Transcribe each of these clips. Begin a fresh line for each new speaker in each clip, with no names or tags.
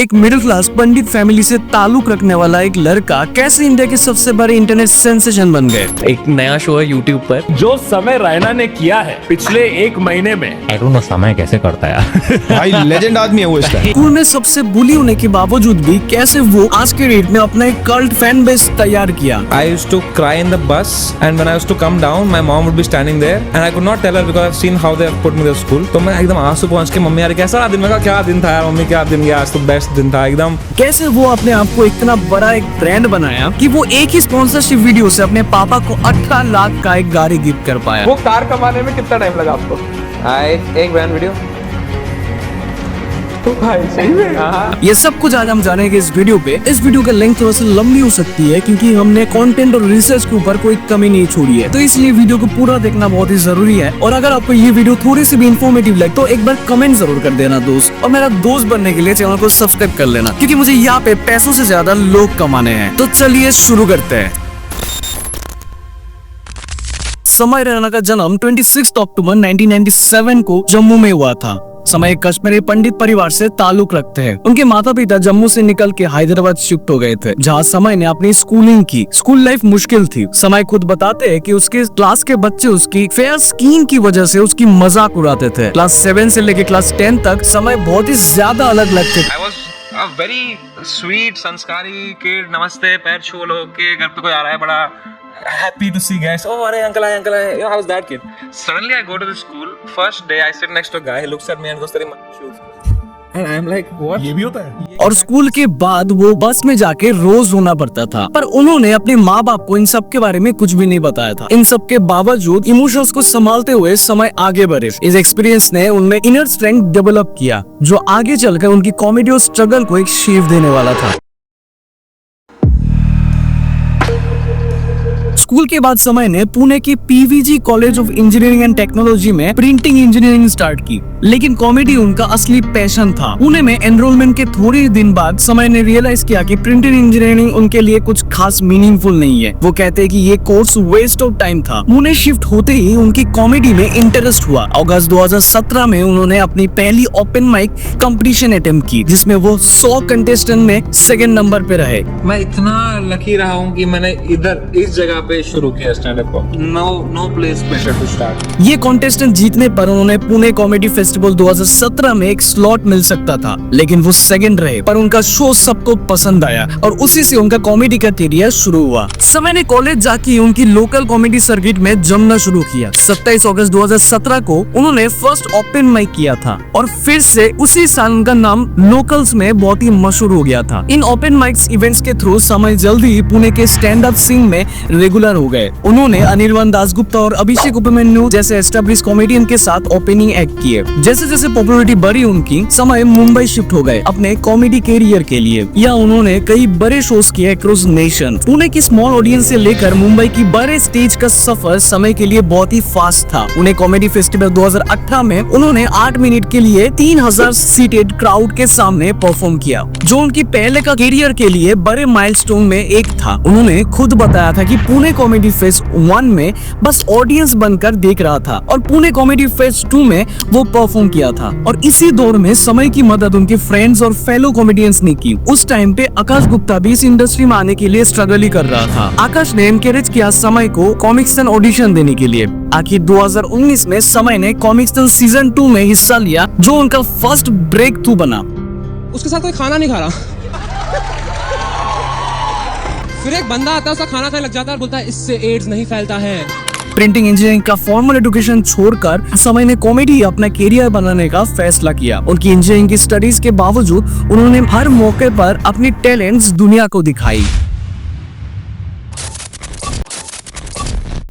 एक middle class पंडित family से ताल्लुक रखने वाला एक लड़का कैसे इंडिया के सबसे बड़े इंटरनेट सेंसेशन बन गए।
एक नया शो है यूट्यूब पर
जो समय रैना ने किया है पिछले 1 महीने में।
आई डोंट नो समय कैसे करता है
भाई लेजेंड आदमी है वो इसका।
स्कूल में सबसे बुली होने के बावजूद भी कैसे वो आज के डेट में अपना एक कल्ट फैन बेस तैयार किया।
I used to cry in the bus, and when I used to come down, my mom would be standing there, and I could not tell her because I've seen how they have put me to school. तो मैं एकदम आंसू पहुंच के mummy यार कैसा रहा दिन, मैं कहा क्या दिन था यार मम्मी, क्या दिन गया, आज तो बेस्ट दिन था एकदम।
कैसे वो अपने आप को इतना बड़ा एक ब्रांड बनाया कि वो एक ही स्पॉन्सरशिप वीडियो से अपने पापा को 18 लाख का एक गाड़ी गिफ्ट कर पाया।
वो कार कमाने में कितना टाइम लगा आपको? एक ब्रांड वीडियो तो भाई सही में।
ये सब कुछ आज हम जानेंगे इस वीडियो पे। इस वीडियो का लेंथ थोड़ा सा लंबी हो सकती है क्योंकि हमने कंटेंट और रिसर्च के ऊपर कोई कमी नहीं छोड़ी है, तो इसलिए वीडियो को पूरा देखना बहुत ही जरूरी है। और अगर आपको ये वीडियो थोड़ी सी भी इंफॉर्मेटिव लगे तो एक बार कमेंट जरूर कर देना दोस्त, और मेरा दोस्त बनने के लिए चैनल को सब्सक्राइब कर लेना क्योंकि मुझे यहाँ पे पैसों से ज्यादा लोग कमाने हैं। तो चलिए शुरू करते हैं। समय रैना का जन्म 26 अक्टूबर 1997 को जम्मू में हुआ था। समय कश्मीरी पंडित परिवार से ताल्लुक रखते हैं। उनके माता पिता जम्मू से निकल के हैदराबाद शिफ्ट हो गए थे, जहाँ समय ने अपनी स्कूलिंग की। स्कूल लाइफ मुश्किल थी। समय खुद बताते हैं कि उसके क्लास के बच्चे उसकी फेयर स्किन की वजह से उसकी मजाक उड़ाते थे। क्लास 7 से लेके क्लास 10 तक समय बहुत ही ज्यादा अलग लगते थे।
I was a very sweet संस्कारी kid, नमस्ते पैर छू लो के घर पे कोई आ रहा है, बड़ा happy to see guys. Oh, अरे अंकल आए, अंकल आए. You know, I was that kid. Suddenly I go to the school. First day I sit next to a guy. He looks at me and goes, तेरे shoes. And I'm like, what?
ये भी होता है।
और school के बाद वो बस में जाके रोज रोना पड़ता था, पर उन्होंने अपने माँ बाप को इन सब के बारे में कुछ भी नहीं बताया था। इन सब के बावजूद इमोशंस को संभालते हुए समय आगे बढ़े। इस एक्सपीरियंस ने उनमें इनर स्ट्रेंथ डेवलप किया, जो आगे चलकर उनकी कॉमेडी और स्ट्रगल को एक शेप देने वाला था। स्कूल के बाद समय ने पुणे की PVG college of engineering and technology में प्रिंटिंग इंजीनियरिंग स्टार्ट की, लेकिन कॉमेडी उनका असली पैशन था। पुणे में एनरोलमेंट के थोड़े दिन बाद समय ने रियलाइज किया कि प्रिंटिंग इंजीनियरिंग उनके लिए कुछ खास मीनिंगफुल नहीं है। वो कहते हैं कि ये कोर्स वेस्ट ऑफ टाइम था। पुणे शिफ्ट होते ही उनकी कॉमेडी में इंटरेस्ट हुआ। अगस्त 2017 में उन्होंने अपनी पहली ओपन माइक कंपटीशन अटेम्प्ट की, जिसमें वो 100 कंटेस्टेंट में सेकंड नंबर पे रहे।
मैं इतना लकी रहा हूँ कि मैंने इधर इस जगह पे शुरू किया स्टैंड अप को। No place better to start.
ये कॉन्टेस्टेंट जीतने पर उन्होंने पुणे कॉमेडी फेस्टिवल 2017 में एक स्लॉट मिल सकता था, लेकिन वो सेकंड रहे। पर उनका शो सबको पसंद आया और उसी से उनका कॉमेडी का करियर शुरू हुआ। समय ने कॉलेज जाके उनकी लोकल कॉमेडी सर्किट में जमना शुरू किया। 27 अगस्त 2017 को उन्होंने फर्स्ट ओपन माइक किया था और फिर से उसी साल उनका नाम लोकल्स में बहुत ही मशहूर हो गया था। इन ओपन माइक्स इवेंट्स के थ्रू समय जल्दी ही पुणे के स्टैंड अप सीन में रेगुलर हो गए। उन्होंने अनिर्बान दासगुप्ता और अभिषेक उपमन्यु जैसे एस्टैब्लिश कॉमेडियन के साथ ओपनिंग एक्ट किए। जैसे जैसे पॉपुलैरिटी बढ़ी उनकी, समय मुंबई शिफ्ट हो गए अपने कॉमेडी कैरियर के लिए। या उन्होंने कई बड़े शोज किए अक्रॉस नेशन। पुणे की स्मॉल ऑडियंस से लेकर मुंबई की बड़े स्टेज का सफर समय के लिए बहुत ही फास्ट था। उन्हें कॉमेडी फेस्टिवल 2018 में उन्होंने 8 मिनट के लिए 3000 सीटेड क्राउड के सामने परफॉर्म किया, जो उनकी पहले का कैरियर के लिए बड़े माइलस्टोन में एक था। उन्होंने खुद बताया था कि पुणे कॉमेडी फेस्ट 1 में बस ऑडियंस बनकर देख रहा था और पुणे कॉमेडी फेस्ट 2 में वो परफॉर्म किया था। और इसी दौर में समय की मदद उनके फ्रेंड्स और फेलो कॉमेडियंस ने की। उस टाइम पे आकाश गुप्ता भी इस इंडस्ट्री में आने के लिए स्ट्रगल ही कर रहा था। आकाश ने एनकरेज किया समय को कॉमिक्सन ऑडिशन देने के लिए। आखिर 2019 में समय ने कॉमिक्सन सीजन 2 में हिस्सा लिया, जो उनका फर्स्ट ब्रेक थ्रू बना।
उसके साथ कोई खाना नहीं खा रहा, फिर एक बंदा आता है, उसका खाना खाने लग जाता है और बोलता है इससे एड्स नहीं फैलता है।
प्रिंटिंग इंजीनियरिंग का फॉर्मल एजुकेशन छोड़कर समय ने कॉमेडी अपना कैरियर बनाने का फैसला किया। उनकी इंजीनियरिंग की स्टडीज के बावजूद उन्होंने हर मौके पर अपनी टैलेंट्स दुनिया को दिखाई।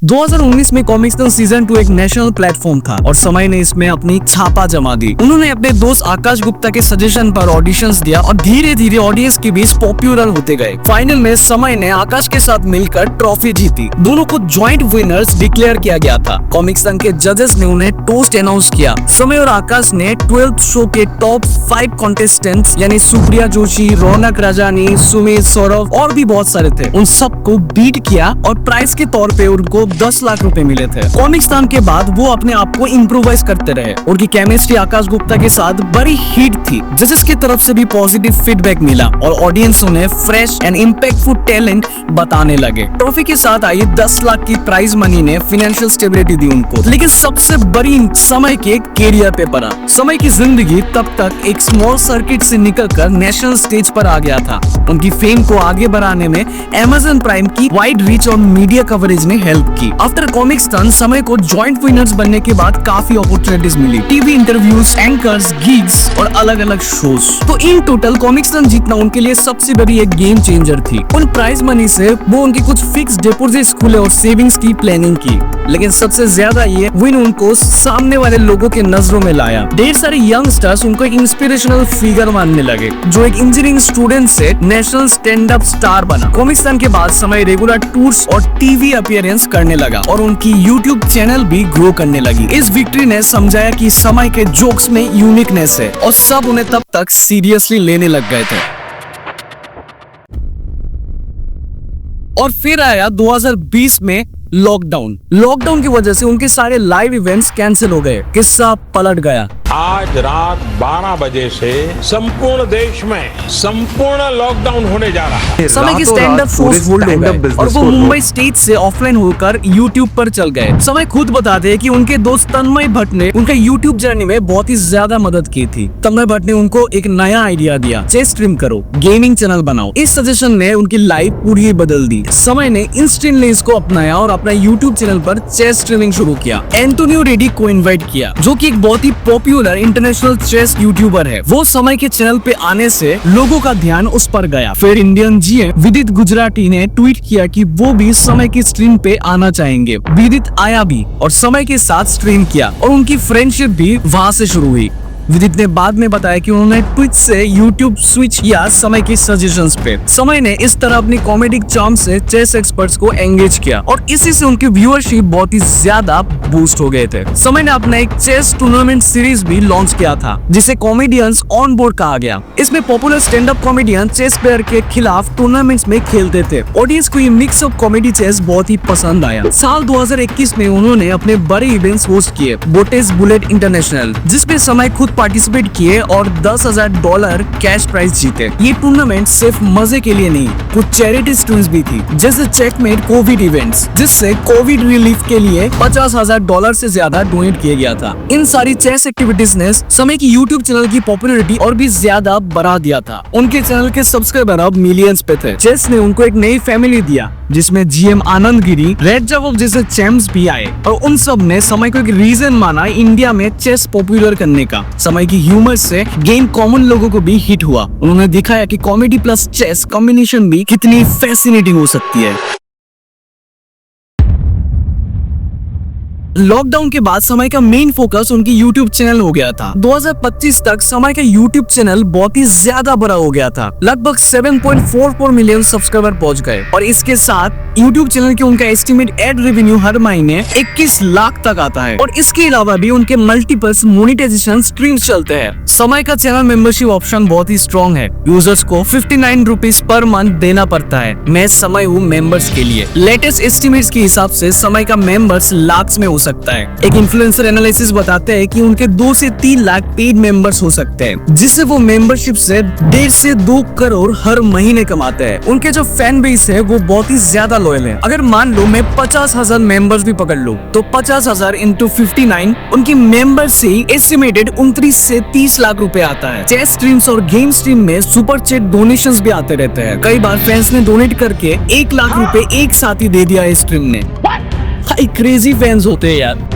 2019 में कॉमिक्सन सीजन 2 एक नेशनल प्लेटफॉर्म था और समय ने इसमें अपनी छापा जमा दी। उन्होंने अपने दोस्त आकाश गुप्ता के सजेशन पर ऑडिशंस दिया और धीरे धीरे ऑडियंस के बीच पॉपुलर होते गए। फाइनल में समय ने आकाश के साथ मिलकर ट्रॉफी जीती। दोनों को जॉइंट विनर्स डिक्लेयर किया गया था। कॉमिक्सन के जजेस ने उन्हें टोस्ट अनाउंस किया। समय और आकाश ने 12th शो के टॉप 5 कॉन्टेस्टेंट्स यानी सुप्रिया जोशी, रौनक राजानी, सुमित, सौरभ और भी बहुत सारे थे, उन सबको बीट किया और प्राइज के तौर पे उनको 10 लाख रुपए मिले थे। कॉमिक्सतान के बाद वो अपने आप को इम्प्रोवाइज करते रहे। उनकी केमिस्ट्री आकाश गुप्ता के साथ बड़ी हिट थी, जजेस की तरफ से भी पॉजिटिव फीडबैक मिला और ऑडियंस उन्हें फ्रेश एंड इम्पैक्टफुल टैलेंट बताने लगे। ट्रॉफी के साथ आई 10 लाख की प्राइज मनी ने फाइनेंशियल स्टेबिलिटी दी उनको, लेकिन सबसे बड़ी समय के कैरियर पे पड़ा। समय की जिंदगी तब तक एक स्मॉल सर्किट से निकलकर नेशनल स्टेज पर आ गया था। उनकी फेम को आगे बढ़ाने में Amazon प्राइम की वाइड रीच और मीडिया कवरेज ने हेल्प की। आफ्टर कॉमिक्सतान समय को जॉइंट विनर्स बनने के बाद काफी अपॉर्चुनिटीज मिली, टीवी इंटरव्यूज, एंकर्स, गिग्स और अलग अलग शोज। तो इन टोटल कॉमिक्सतान जीतना उनके लिए सबसे बड़ी एक गेम चेंजर थी। उन प्राइज मनी से वो उनकी कुछ फिक्स डिपॉजिट खोले और सेविंग्स की प्लानिंग की, लेकिन सबसे ज्यादा ये विन उनको सामने वाले लोगों के नजरों में लाया। ढेर सारे यंगस्टर्स उनको एक इंस्पिरेशनल फिगर मानने लगे, जो एक इंजीनियरिंग स्टूडेंट से नेशनल स्टैंड अप स्टार बना। कॉमिक्सतान के बाद समय रेगुलर टूर्स और टीवी अपीयरेंस करने लगा और उनकी यूट्यूब चैनल भी ग्रो करने लगी। इस विक्ट्री ने समझाया कि समय के जोक्स में यूनिकनेस है और सब उन्हें तब तक सीरियसली लेने लग गए थे। और फिर आया 2020 में लॉकडाउन की वजह से उनके सारे लाइव इवेंट्स कैंसिल हो गए। किस्सा पलट गया।
आज रात 12 बजे से संपूर्ण देश में संपूर्ण लॉकडाउन होने जा रहा है।
समय की स्टैंड अप शोज होल्ड हो गए और वो मुंबई स्टेज से ऑफलाइन होकर यूट्यूब पर चल गए। समय खुद बताते हैं कि उनके दोस्त तन्मय भट्ट ने उनका यूट्यूब जर्नी में बहुत ही ज्यादा मदद की थी। तन्मय भट्ट ने उनको एक नया आइडिया दिया, चेस स्ट्रीम करो, गेमिंग चैनल बनाओ। इस सजेशन ने उनकी लाइफ पूरी ही बदल दी। समय ने इंस्टेंटली इसको अपनाया और अपना यूट्यूब चैनल पर चेस स्ट्रीमिंग शुरू किया। एंटोनियो रेडी को इनवाइट किया, जो कि एक बहुत ही पॉपुलर इंटरनेशनल चेस यूट्यूबर है। वो समय के चैनल पे आने से लोगों का ध्यान उस पर गया। फिर इंडियन जीएम विदित गुजराती ने ट्वीट किया कि वो भी समय की स्ट्रीम पे आना चाहेंगे। विदित आया भी और समय के साथ स्ट्रीम किया और उनकी फ्रेंडशिप भी वहां से शुरू हुई। विदित ने बाद में बताया कि उन्होंने ट्विच से यूट्यूब स्विच किया समय की सजेशंस पे। समय ने इस तरह अपनी कॉमेडिक चार्म से चेस एक्सपर्ट्स को एंगेज किया और इसी से उनकी व्यूअरशिप बहुत ही ज्यादा बूस्ट हो गए थे। समय ने अपना एक चेस टूर्नामेंट सीरीज भी लॉन्च किया था, जिसे कॉमेडियंस ऑन बोर्ड कहा गया। इसमें popular stand up comedian chess player के खिलाफ टूर्नामेंट्स में खेलते थे। ऑडियंस को ये मिक्स ऑफ कॉमेडी चेस बहुत ही पसंद आया। साल 2021 में उन्होंने अपने बड़े इवेंट्स होस्ट किए, बोटेस बुलेट इंटरनेशनल, जिसपे समय खुद पार्टिसिपेट किए और $10,000 कैश प्राइज जीते। ये टूर्नामेंट सिर्फ मजे के लिए नहीं, कुछ चैरिटी स्टूडेंट्स भी थी, जैसे चेकमेट कोविड इवेंट्स, जिससे कोविड रिलीफ के लिए $50,000 से ज्यादा डोनेट किया गया था। इन सारी चेस एक्टिविटीज ने समय की यूट्यूब चैनल की पॉपुलैरिटी और भी ज्यादा बढ़ा दिया था। उनके चैनल के सब्सक्राइबर अब मिलियंस पे थे। चेस ने उनको एक नई फैमिली दिया, जिसमें जीएम आनंद गिरी, रेड जवाब जैसे चैंप्स भी आए और उन सब ने समय को एक रीजन माना इंडिया में चेस पॉपुलर करने का। समय की ह्यूमर से गेम कॉमन लोगों को भी हिट हुआ। उन्होंने दिखाया कि कॉमेडी प्लस चेस कॉम्बिनेशन भी कितनी फैसिनेटिंग हो सकती है। लॉकडाउन के बाद समय का मेन फोकस उनकी यूट्यूब चैनल हो गया था। 2025 तक समय का यूट्यूब चैनल बहुत ही ज्यादा बड़ा हो गया था, लगभग 7.44 मिलियन सब्सक्राइबर पहुंच गए और इसके साथ यूट्यूब चैनल के उनका एस्टिमेट एड रेवेन्यू हर महीने 21 लाख तक आता है और इसके अलावा भी उनके मल्टीपल्स मोनेटाइजेशन स्ट्रीम्स चलते हैं। समय का चैनल मेंबरशिप ऑप्शन बहुत ही स्ट्रॉन्ग है। यूजर्स को 59 रुपीज पर मंथ देना पड़ता है। मैं समय हूँ मेंबर्स के लिए। लेटेस्ट एस्टिमेट्स के हिसाब से समय का मेंबर्स लाख में हो सकता है। एक इन्फ्लुएंसर एनालिसिस बताते हैं कि उनके 2 से 3 लाख पेड मेंबर्स हो सकते हैं, जिससे वो मेंबरशिप से 1.5 से 2 करोड़ हर महीने कमाते हैं। उनके जो फैन बेस है वो बहुत ही ज्यादा लॉयल है। अगर मान लो मैं 50,000 मेंबर्स भी पकड़ लूं, तो 50,000 इंटू 59 उनकी मेंबर से एस्टिमेटेड 29 से 30 लाख रुपए आता है। चेस स्ट्रीम्स और गेम स्ट्रीम में सुपर चैट डोनेशंस भी आते रहते हैं। कई बार फैंस ने डोनेट करके 1 लाख रुपए एक साथ ही दे दिया है स्ट्रीम ने। हाई क्रेजी फैंस होते हैं यार।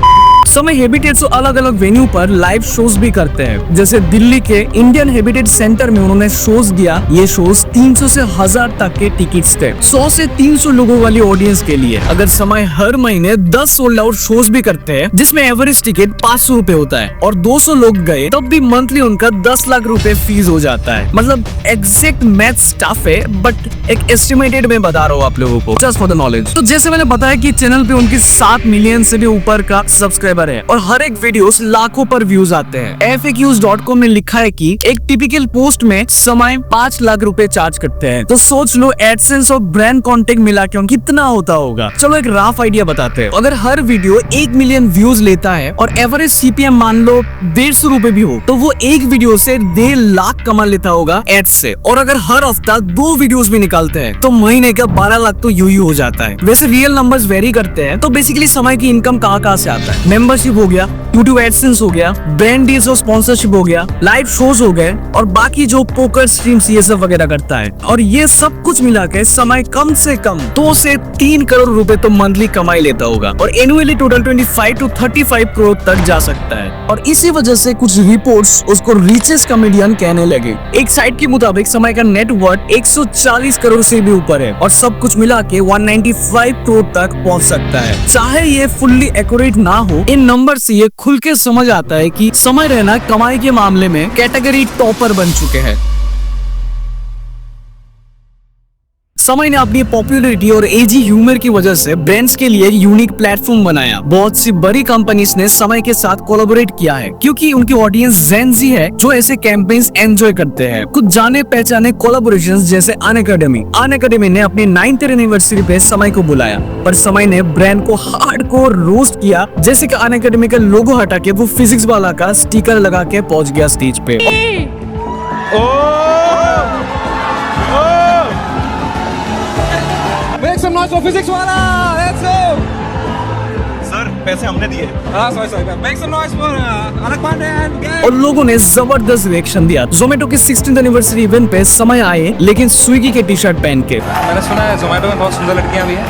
समय हेबिटेट्स अलग अलग वेन्यू पर लाइव शोज भी करते हैं, जैसे दिल्ली के इंडियन हेबिटेट सेंटर में उन्होंने शोज दिया। ये शोज 300 से 1000 तक के टिकट्स थे, 100 से 300 लोगों वाली ऑडियंस के लिए। अगर समय हर महीने 10 सोल्ड आउट शोज भी करते हैं, जिसमें एवरेज टिकट 500 रुपए होता है और 200 लोग गए, तब भी मंथली उनका 10 लाख रुपए फीस हो जाता है। मतलब एग्जैक्ट मैथ टफ है, बट एक एस्टिमेटेड में बता रहा हूँ आप लोगों को, जस्ट फॉर द नॉलेज। तो जैसे मैंने बताया कि चैनल पे उनकी 7 मिलियन से भी ऊपर का सब्सक्राइबर यूट्यूबर है और हर एक वीडियोस लाखों पर व्यूज आते हैं। FAQs.com ने लिखा है कि एक टिपिकल पोस्ट में समय 5 लाख रुपए चार्ज करते हैं। तो सोच लो एडसेंस और ब्रांड कॉन्टेक्ट मिला के कितना होता होगा। चलो एक रफ आइडिया बताते हैं। अगर हर वीडियो 1 मिलियन व्यूज लेता है और एवरेज CPM मान लो 150 रुपए भी हो, तो वो एक वीडियो से 1.5 लाख कमा लेता होगा एड्स से। और अगर हर हफ्ता 2 वीडियोस भी निकालते हैं तो महीने का 12 लाख तो यूं ही हो जाता है। वैसे रियल नंबर्स वेरी करते हैं। तो बेसिकली समय की इनकम कहाँ से आता है? मेंबरशिप हो गया, यूट्यूब एडसेंस हो गया, ब्रांड डील्स और स्पॉन्सरशिप हो गया, लाइव शोज हो गए और बाकी जो पोकर स्ट्रीम्स ये सब वगैरह करता है। और ये सब कुछ मिला के समय कम से कम 2 से 3 करोड़ रुपए तो मंथली कमाई लेता होगा और एनुअली टोटल 25 to 35 करोड़ तक जा सकता है। और इसी वजह से कुछ रिपोर्ट्स उसको रिचेस्ट कॉमेडियन कहने लगे। एक साइट के मुताबिक समय का नेटवर्थ 140 करोड़ से भी ऊपर है और सब कुछ मिला के 195 करोड़ तक पहुंच सकता है। चाहे ये फुल्ली एक्यूरेट ना हो, इन नंबर से ये खुल के समझ आता है कि समय रहना कमाई के मामले में कैटेगरी टॉपर बन चुके हैं। समय ने अपनी पॉपुलैरिटी और एजी ह्यूमर की वजह से ब्रांड्स के लिए यूनिक प्लेटफॉर्म बनाया। बहुत सी बड़ी कंपनीज ने समय के साथ कोलैबोरेट किया है क्योंकि उनकी ऑडियंस जेन ज़ी है जो ऐसे कैंपेन्स एंजॉय करते हैं। कुछ जाने पहचाने कोलैबोरेशंस जैसे अनअकैडमी ने अपनी 9th एनिवर्सरी पे समय को बुलाया, पर समय ने ब्रांड को हार्डकोर रोस्ट किया। जैसे कि अनअकैडमी का लोगो हटा के वो फिजिक्स वाला का स्टिकर लगा के पहुंच गया स्टेज पे।
Make some noise for physics वाला, let's go.
सर पैसे हमने दिए।
हाँ, sorry. Make some noise for अलग पांडे and gang.
और लोगों ने जबरदस्त रिएक्शन दिया। जोमेटो की 16th एनिवर्सरी इवेंट पे समय आए लेकिन स्विगी के टी-शर्ट पहन के।
मैंने सुना है जोमेटो में बहुत सुंदर लड़कियां भी हैं,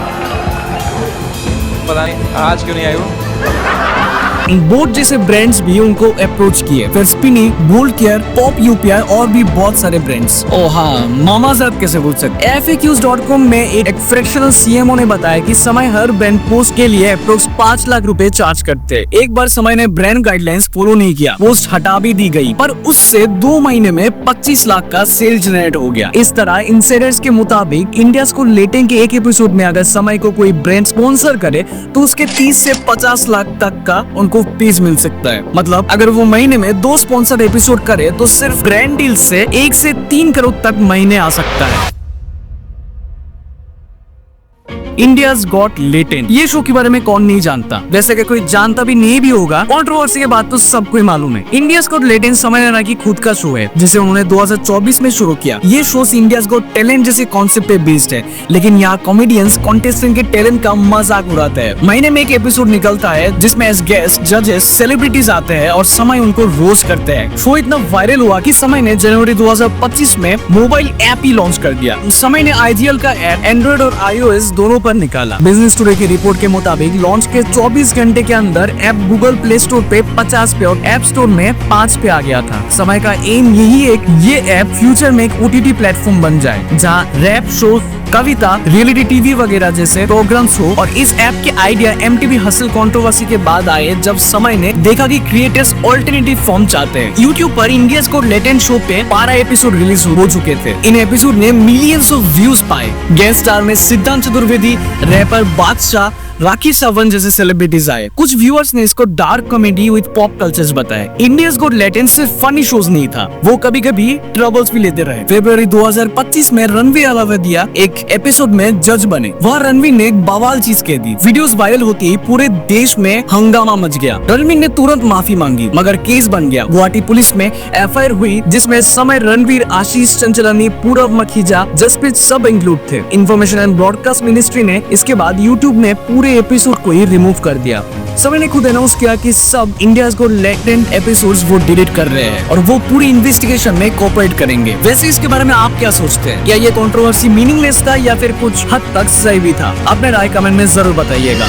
पता नहीं आज क्यों नहीं आई वो।
बोट जैसे ब्रांड्स भी उनको अप्रोच किए, फिर Spini, bolt care, pop UPI और भी बहुत सारे ब्रांड्स। ओ हाँ, मामाज़र्थ कैसे भूल सकते। FAQs.com में एक फ्रैक्शनल CMO ने बताया कि समय हर ब्रांड पोस्ट के लिए अप्रोक्स 5 लाख रुपए चार्ज करते हैं। एक बार समय ने ब्रांड गाइडलाइंस फॉलो नहीं किया, पोस्ट हटा भी दी गई, पर उससे 2 महीने में 25 लाख का सेल जनरेट हो गया। इस तरह इनसाइडर्स के मुताबिक इंडिया को लेटेंग के एक एपिसोड में अगर समय को कोई ब्रांड स्पॉन्सर करे तो उसके 30 से 50 लाख तक का उनको पेज मिल सकता है। मतलब अगर वो महीने में 2 स्पॉन्सर्ड एपिसोड करे तो सिर्फ ब्रांड डील से 1 से 3 करोड़ तक महीने आ सकता है। इंडियाज गॉट लेटेंट, ये शो के बारे में कौन नहीं जानता। वैसे कि कोई जानता भी नहीं भी होगा, कंट्रोवर्सी के बाद तो सबको मालूम है। इंडियाज गॉट लेटेंट समय रैना की खुद का शो है जिसे उन्होंने 2024 में शुरू किया। ये शो इंडियाज गॉट टैलेंट जैसे कॉन्सेप्ट पे बेस्ड है, लेकिन यहाँ कॉमेडियंस कॉन्टेस्टेंट के टैलेंट का मजाक उड़ाते हैं। महीने में एक एपिसोड निकलता है जिसमें एज गेस्ट जजेस सेलिब्रिटीज आते हैं और समय उनको रोस्ट करते हैं। शो इतना वायरल हुआ कि समय ने जनवरी 2025 में मोबाइल ऐप ही लॉन्च कर दिया। समय ने IGL का ऐप एंड्रॉइड और iOS दोनों पर निकाला। बिजनेस टुडे की रिपोर्ट के मुताबिक लॉन्च के 24 घंटे के अंदर ऐप गूगल प्ले स्टोर पे 50 पे और ऐप स्टोर में 5 पे आ गया था। समय का एम यही है कि ये ऐप फ्यूचर में एक OTT प्लेटफॉर्म बन जाए जहाँ रैप शो, कविता, रियलिटी टीवी वगैरह जैसे प्रोग्राम्स हो। और इस ऐप के आइडिया MTV हसल कंट्रोवर्सी के बाद आए जब समय ने देखा कि क्रिएटर्स ऑल्टरनेटिव फॉर्म चाहते हैं। यूट्यूब पर इंडियाज गॉट लेटेंट शो पे 12 एपिसोड रिलीज हो चुके थे। इन एपिसोड ने मिलियंस ऑफ व्यूज पाए। गेस्ट स्टार में सिद्धांत चतुर्वेदी, रैपर बादशाह, राखी सावंत जैसे सेलिब्रिटीज आए। कुछ व्यूअर्स ने इसको dark comedy with pop cultures बताया। इंडियाज गॉट लेटेंट सिर्फ फनी शोज नहीं था, वो कभी कभी ट्रबल्स भी लेते रहे। फरवरी 2025 में रणवीर अलावदिया एक एपिसोड में जज बने। वहाँ रणवीर ने एक बवाल चीज कह दी। वीडियोस वायरल होती ही पूरे देश में हंगामा मच गया। रणवीर ने तुरंत माफी मांगी मगर केस बन गया। गुवाहाटी पुलिस में FIR हुई जिसमें समय, रणवीर, आशीष चंचलानी, पूरब मखीजा, जसप्रीत सब इंक्लूड थे। इंफॉर्मेशन एंड ब्रॉडकास्ट मिनिस्ट्री ने इसके बाद यूट्यूब ने पूरे एपिसोड को ही रिमूव कर दिया। समय ने खुद अनाउंस किया कि सब इंडियाज गॉट लेटेंट एपिसोड्स वो डिलीट कर रहे हैं और वो पूरी इन्वेस्टिगेशन में कोऑपरेट करेंगे। वैसे इसके बारे में आप क्या सोचते हैं? क्या ये कंट्रोवर्सी मीनिंगलेस था या फिर कुछ हद तक सही भी था? अपने राय कमेंट में जरूर बताइएगा।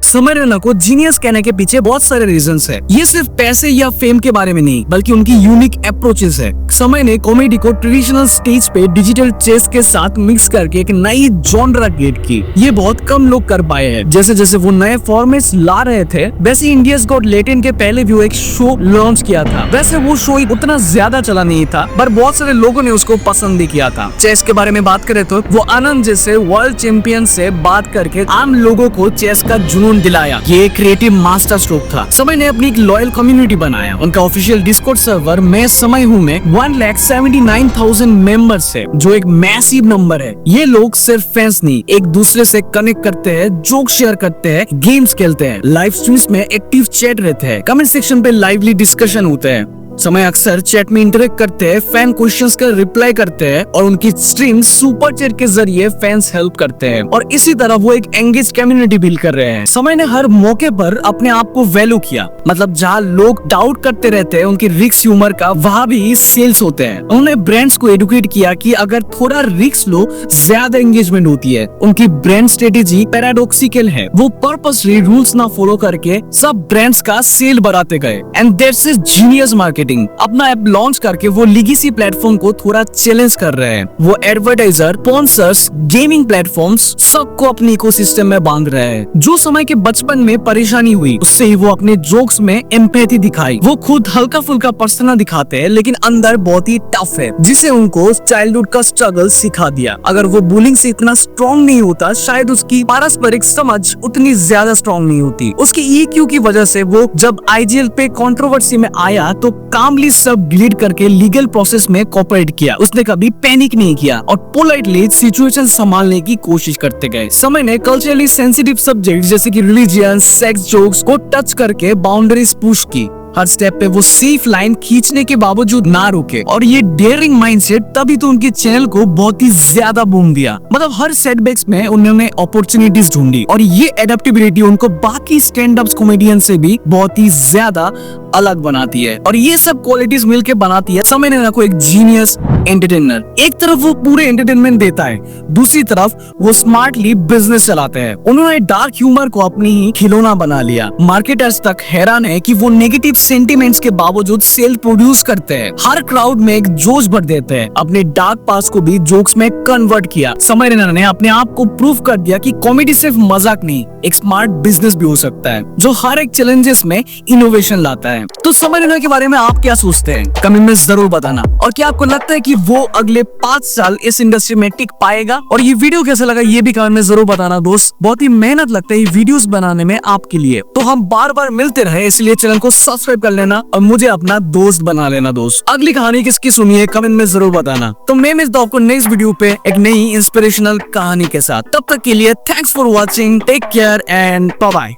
समय रैना को जीनियस कहने के पीछे बहुत सारे रीजंस है। ये सिर्फ पैसे या फेम के बारे में नहीं बल्कि उनकी यूनिक अप्रोचेस है। समय ने कॉमेडी को ट्रेडिशनल स्टेज पे डिजिटल चेस के साथ मिक्स करके एक नई जॉनरा क्रिएट की। ये बहुत कम लोग कर पाए हैं। जैसे जैसे वो नए फॉर्मेट्स ला रहे थे वैसे इंडियाज गॉट लेटेंट के पहले भी वो एक शो लॉन्च किया था। वैसे वो शो उतना ज्यादा चला नहीं था पर बहुत सारे लोगों ने उसको पसंद भी किया था। चेस के बारे में बात करें तो वो आनंद जैसे वर्ल्ड चैंपियन से बात करके आम लोगों को चेस का जुनून दिलाया। ये क्रिएटिव मास्टर स्ट्रोक था। समय ने अपनी एक लॉयल कम्युनिटी बनाया। उनका ऑफिशियल डिस्कॉर्ड सर्वर मैं समय हूँ में 1,79,000 मेंबर्स है, जो एक मैसिव नंबर है। ये लोग सिर्फ फैंस नहीं, एक दूसरे से कनेक्ट करते हैं, जोक शेयर करते हैं, गेम्स खेलते हैं, लाइव स्ट्रीम्स में एक्टिव चैट रहते हैं, कमेंट सेक्शन पे लाइवली डिस्कशन होते हैं। समय अक्सर चैट में इंटरेक्ट करते हैं, फैन क्वेश्चंस का रिप्लाई करते हैं और उनकी स्ट्रीम सुपर चैट के जरिए फैंस हेल्प करते हैं और इसी तरह वो एक एंगेज कम्युनिटी बिल्ड कर रहे हैं। समय ने हर मौके पर अपने आप को वैल्यू किया, मतलब जहाँ लोग डाउट करते रहते हैं उनकी रिस्क ह्यूमर का, वहाँ भी सेल्स होते हैं। उन्होंने ब्रांड्स को एडुकेट किया कि अगर थोड़ा रिस्क लो ज्यादा एंगेजमेंट होती है। उनकी ब्रांड स्ट्रेटेजी पैराडॉक्सिकल है, वो पर्पसली रूल्स ना फॉलो करके सब ब्रांड्स का सेल बढ़ाते गए and that's is genius marketing. अपना ऐप लॉन्च करके वो लीगेसी प्लेटफॉर्म को थोड़ा चैलेंज कर रहे हैं। वो एडवर्टाइजर, स्पॉन्सर्स, गेमिंग प्लेटफॉर्म्स सबको अपने इकोसिस्टम में बांध रहे हैं। जो समय के बचपन में परेशानी हुई उससे ही वो अपने जोक्स में एम्पैथी दिखाई। वो खुद हल्का फुल्का पर्सना दिखाते हैं लेकिन अंदर बहुत ही टफ है, जिसे उनको चाइल्डहुड का स्ट्रगल सिखा दिया। अगर वो बुलिंग से इतना स्ट्रॉन्ग नहीं होता शायद उसकी पारस्परिक समझ उतनी ज्यादा स्ट्रॉन्ग नहीं होती। उसकी ईक्यू की वजह से वो जब आईजीएल पे कंट्रोवर्सी में आया तो कामली सब डिलीट करके लीगल प्रोसेस में कोऑपरेट किया। उसने कभी पैनिक नहीं किया और पोलाइटली सिचुएशन संभालने की कोशिश करते गए। समय ने कल्चरली सेंसिटिव सब्जेक्ट जैसे कि रिलीजियन, सेक्स जोक्स को टच करके बाउंड्रीज पुश की। हर स्टेप पे वो सेफ लाइन खींचने के बावजूद ना रुके और ये डेयरिंग माइंडसेट तभी तो उनके चैनल को बहुत ही ज्यादा बूम दिया। मतलब हर सेटबैक्स में उन्होंने अपॉर्चुनिटीज ढूंढी और ये एडेप्टेबिलिटी उनको बाकी स्टैंड अप कॉमेडियन से भी बहुत ही ज्यादा अलग बनाती है और ये सब क्वालिटीज मिलके बनाती है समय ने को एक जीनियस एंटरटेनर। एक तरफ वो पूरे एंटरटेनमेंट देता है, दूसरी तरफ वो स्मार्टली बिजनेस चलाते हैं। उन्होंने डार्क ह्यूमर को अपनी ही खिलौना बना लिया। मार्केटर्स तक हैरान है कि वो नेगेटिव सेंटिमेंट्स के बावजूद सेल प्रोड्यूस करते हैं, हर क्राउड में एक जोश भर देते हैं। अपने डार्क पास को भी जोक्स में कन्वर्ट किया। समय रैना ने अपने आप को प्रूव कर दिया कि कॉमेडी सिर्फ मजाक नहीं, एक स्मार्ट बिजनेस भी हो सकता है जो हर एक चैलेंजेस में इनोवेशन लाता है। तो समय रैना के बारे में आप क्या सोचते हैं कमेंट में जरूर बताना और क्या आपको लगता है कि वो अगले 5 साल इस इंडस्ट्री में टिक पाएगा। और ये वीडियो कैसा लगा ये भी कमेंट में जरूर बताना दोस्त। बहुत ही मेहनत लगता है ये वीडियोस बनाने में आपके लिए, तो हम बार बार मिलते रहे इसलिए चैनल को सब्सक्राइब कर लेना और मुझे अपना दोस्त बना लेना दोस्त। अगली कहानी किसकी सुनिए कमेंट में जरूर बताना। तो मैं मिलता हूं आपको नेक्स्ट वीडियो पे एक नई इंस्पिरेशनल कहानी के साथ। तब तक के लिए thanks for watching, take care and bye bye.